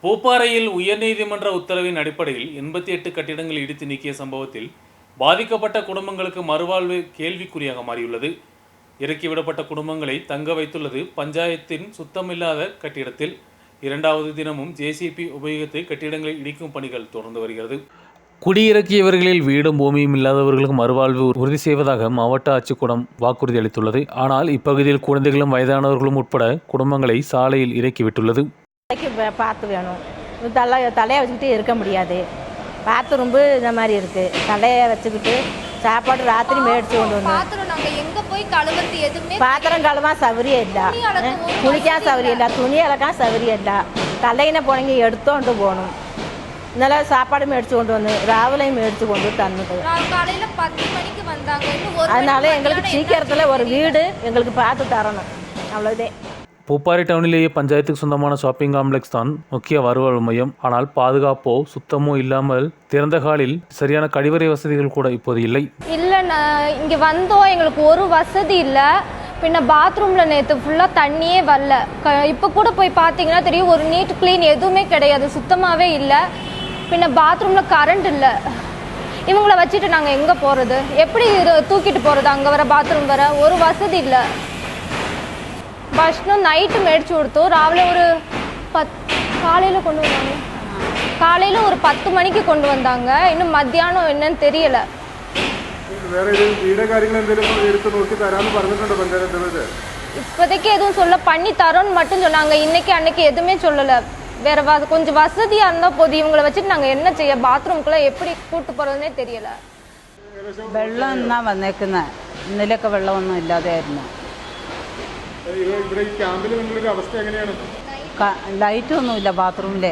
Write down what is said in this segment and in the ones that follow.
பூப்பாறையில் உயர்நீதிமன்ற உத்தரவின் அடிப்படையில் 88 கட்டிடங்கள் இடித்து நீக்கிய சம்பவத்தில் பாதிக்கப்பட்ட குடும்பங்களுக்கு மறுவாழ்வு கேள்விக்குறியாக மாறியுள்ளது. இறக்கிவிடப்பட்ட குடும்பங்களை தங்க வைத்துள்ளது பஞ்சாயத்தின் சுத்தமில்லாத கட்டிடத்தில். இரண்டாவது தினமும் ஜேசிபி உபயோகித்து கட்டிடங்களை இடிக்கும் பணிகள் தொடர்ந்து வருகிறது. குடியிறக்கியவர்களில் வீடும் பூமியும் இல்லாதவர்களுக்கு மறுவாழ்வு உறுதி செய்வதாக மாவட்ட ஆட்சிக்கூடம் வாக்குறுதி அளித்துள்ளது. ஆனால் இப்பகுதியில் குழந்தைகளும் வயதானவர்களும் உட்பட குடும்பங்களை சாலையில் இறக்கிவிட்டுள்ளது. பார்த்து வேணும், தலையை வச்சுக்கிட்டு இருக்க முடியாது. பாத்ரூம்பு இந்த மாதிரி இருக்குது, தலையை வச்சுக்கிட்டு சாப்பாடு ராத்திரி மேடிச்சு கொண்டு வந்து பாத்திரம் கழுவா சௌகரியம் இல்லை, குளிக்கா சௌகரியம் இல்லை, துணி அலக்கா சௌகரியம் இல்லை. தலையின போனீங்க எடுத்தோண்டு போகணும். இதெல்லாம் சாப்பாடு மேடிச்சு கொண்டு வந்து ராவிலையும் மேடிச்சு கொண்டு தந்துட்டு அதனால எங்களுக்கு சீக்கிரத்தில் ஒரு வீடு எங்களுக்கு பார்த்து தரணும், அவ்வளோதே. பூப்பாறை டவுனிலேயே பஞ்சாயத்துக்கு சொந்தமான ஷாப்பிங் காம்ப்ளெக்ஸ் தான் முக்கிய வருவாய் மையம். ஆனால் பாதுகாப்போ சுத்தமோ இல்லாமல் திறந்த காலில் சரியான கழிவறை வசதிகள் கூட இப்போது இல்லை. இங்கே வந்தோம், எங்களுக்கு ஒரு வசதி இல்லை. பின்ன பாத்ரூமில் நேற்று ஃபுல்லாக தண்ணியே வரல. இப்போ கூட போய் பார்த்தீங்கன்னா தெரியும், ஒரு நீட் க்ளீன் எதுவுமே கிடையாது, சுத்தமாகவே இல்லை. பின்ன பாத்ரூமில் கரண்ட் இல்லை. இவங்கள வச்சுட்டு நாங்கள் எங்கே போகிறது, எப்படி தூக்கிட்டு போகிறது, அங்கே வர பாத்ரூம் வர ஒரு வசதி இல்லை. பஸ்னும் நைட்டு மேடிச்சு கொடுத்தோம், ராவிலே ஒரு காலையில் கொண்டு வந்தாங்க, காலையில் ஒரு 10 மணிக்கு கொண்டு வந்தாங்க. இன்னும் மத்தியானம் என்னன்னு தெரியலை. இப்போதைக்கு எதுவும் சொல்ல, பண்ணி தரோன்னு மட்டும் சொன்னாங்க. இன்னைக்கு அன்னைக்கு எதுவுமே சொல்லலை. வேற கொஞ்சம் வசதியாக இருந்தால் போதும். இவங்களை வச்சுட்டு நாங்கள் என்ன செய்ய, பாத்ரூம்குள்ளே எப்படி கூட்டு போகிறதுனே தெரியலை. വെള്ളം എന്നാ വന്നേക്കുന്നത്, ഇന്നലെയൊക്കെ വെള്ളമൊന്നും ഇല്ലാതെയായിരുന്നു. ലൈറ്റൊന്നുമില്ല ബാത്റൂമിലെ.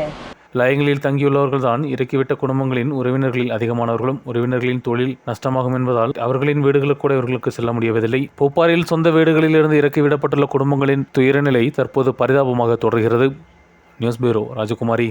லயங்களில் தங்கியுள்ளவர்கள் தான் இறக்கிவிட்ட குடும்பங்களின் உறவினர்களில் அதிகமானவர்களும். உறவினர்களின் தொழில் நஷ்டமாகும் என்பதால் அவர்களின் வீடுகளுக்கு கூட இவர்களுக்கு செல்ல முடியவதில்லை. பூப்பாறையில் சொந்த வீடுகளிலிருந்து இறக்கிவிடப்பட்டுள்ள குடும்பங்களின் துயர நிலை தற்போது பரிதாபமாக தொடர்கிறது. நியூஸ் பியூரோ, ராஜகுமாரி.